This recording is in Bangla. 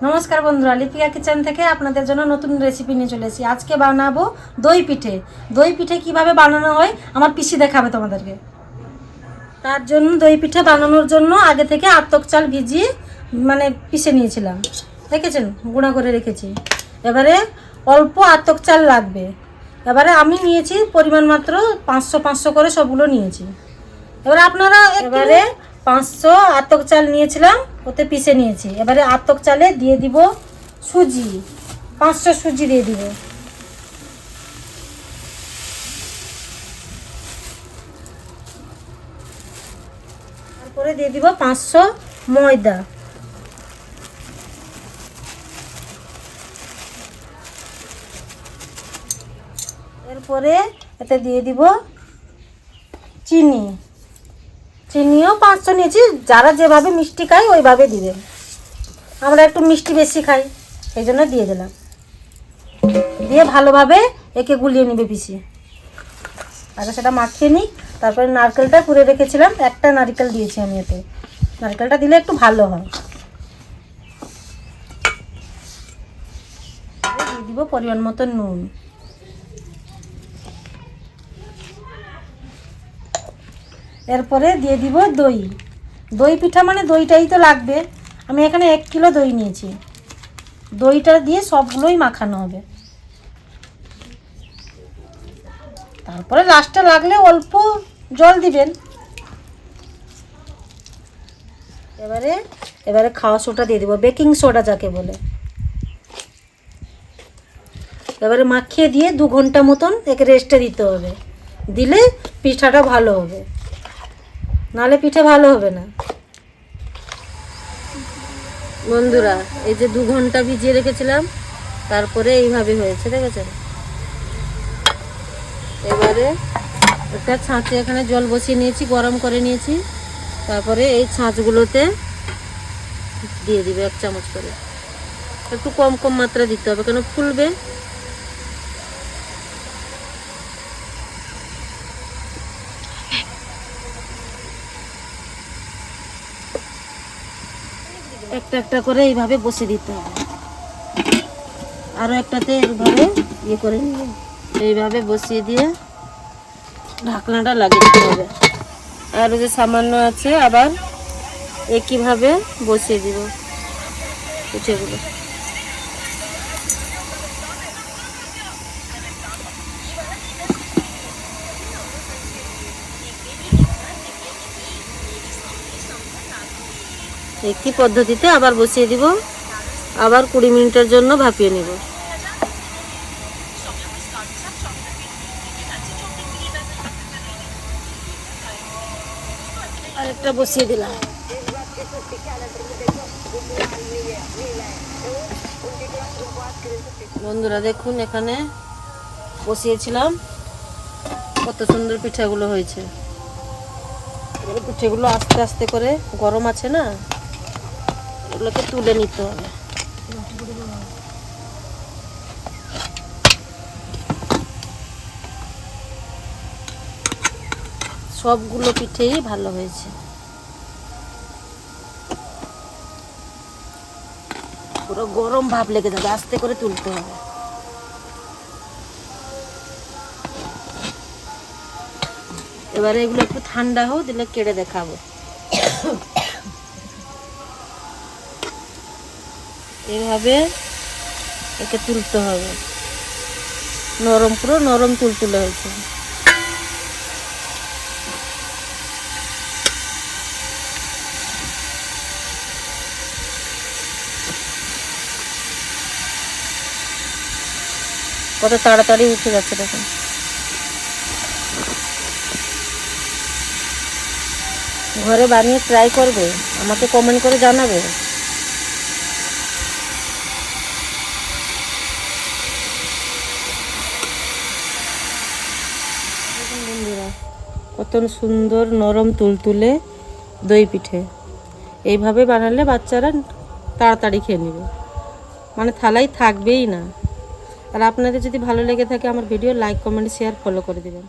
নমস্কার বন্ধুরা, লিপিকা কিচেন থেকে আপনাদের জন্য নতুন রেসিপি নিয়ে চলে এসেছি। আজকে বানাবো দই পিঠে। দই পিঠে কিভাবে বানানো হয় আমার পিসি দেখাবে তোমাদেরকে। তার জন্য দই পিঠে বানানোর জন্য আগে থেকে আতপ চাল ভিজিয়ে পিষে নিয়েছিলাম, দেখেছেন, গুঁড়া করে রেখেছি। এবারে অল্প আতপ চাল লাগবে। এবারে আমি নিয়েছি পরিমাণ মাত্র 500 করে সবগুলো নিয়েছি। এবারে আপনারা এবারে 500 আতপ চাল নিয়েছিলাম, ওতে পিষে নিয়েছি। এবারে আতপ চালে দিয়ে দিব সুজি, 500 সুজি দিয়ে দিব। তারপরে দিয়ে দিব 500 ময়দা। এরপরে এতে দিয়ে দিব চিনি। চিনিও 500 নিয়েছি, যারা যেভাবে মিষ্টি খায় ওইভাবে দিবেন। আমরা একটু মিষ্টি বেশি খাই, এই জন্য দিয়ে দিলাম। দিয়ে ভালোভাবে একে গুলিয়ে নেবে পিষে। আগে সেটা মাখিয়ে নিই। তারপরে নারকেলটা পুড়ে রেখেছিলাম, একটা নারকেল দিয়েছি আমি এতে। নারকেলটা দিলে একটু ভালো হয়। দিয়ে দিব পরিমাণ মতো নুন। এরপরে দিয়ে দিব দই। দই পিঠা মানে দইটাই তো লাগবে। আমি এখানে 1 কিলো দই নিয়েছি। দইটা দিয়ে সবগুলোই মাখানো হবে। তারপরে লাস্টে লাগলে অল্প জল দিবেন। এবারে খাওয়া সোডা দিয়ে দিব, বেকিং সোডা যাকে বলে। এবারে মাখিয়ে দিয়ে 2 ঘন্টা মতন একে রেস্টে দিতে হবে। দিলে পিঠাটা ভালো হবে, নাহলে পিঠে ভালো হবে না। বন্ধুরা, এই যে 2 ঘন্টা ভিজিয়ে রেখেছিলাম, তারপরে এইভাবে হয়েছে, দেখেছেন। এবারে একটা ছাঁচে এখানে জল বসিয়ে নিয়েছি, গরম করে নিয়েছি। তারপরে এই ছাঁচগুলোতে দিয়ে দিবে 1 চামচ করে। একটু কম কম মাত্রা দিতে হবে, কেন ফুলবে। একটা একটা করে এইভাবে বসিয়ে দিতে হবে। আরও একটাতে এইভাবে করে নিয়ে এইভাবে বসিয়ে দিয়ে ঢাকনাটা লাগিয়ে দিতে হবে। আর যে সামান্য আছে আবার একইভাবে বসিয়ে দিব পিঠেগুলো। একই পদ্ধতিতে আবার বসিয়ে দিব, আবার 20 মিনিটের জন্য ভাপিয়ে নেব। আরেকটা বসিয়ে দিলাম। বন্ধুরা দেখুন, এখানে বসিয়েছিলাম, কত সুন্দর পিঠাগুলো হয়েছে। পিঠেগুলো আস্তে আস্তে করে, গরম আছে না, এগুলোকে তুলে নিতে হবে। সবগুলো পিঠেই ভালো হয়েছে। পুরো গরম ভাব লেগে যাবে, আস্তে করে তুলতে হবে। এবারে এগুলো একটু ঠান্ডা হোক, দিলে কেটে দেখাবো। এইভাবে একে তুলতে হবে। নরম, পুরো নরম তুলতুলে হয়েছে। কত তাড়াতাড়ি উঠে যাচ্ছে দেখুন। ঘরে বানিয়ে ট্রাই করবে, আমাকে কমেন্ট করে জানাবে। বন্ধুরা, কত সুন্দর নরম তুলতুলে দই পিঠে। এইভাবে বানালে বাচ্চারা তাড়াতাড়ি খেয়ে নেবে, মানে থালায় থাকবেই না। আর আপনাদের যদি ভালো লেগে থাকে আমার video, like, comment, share, follow করে দেবেন।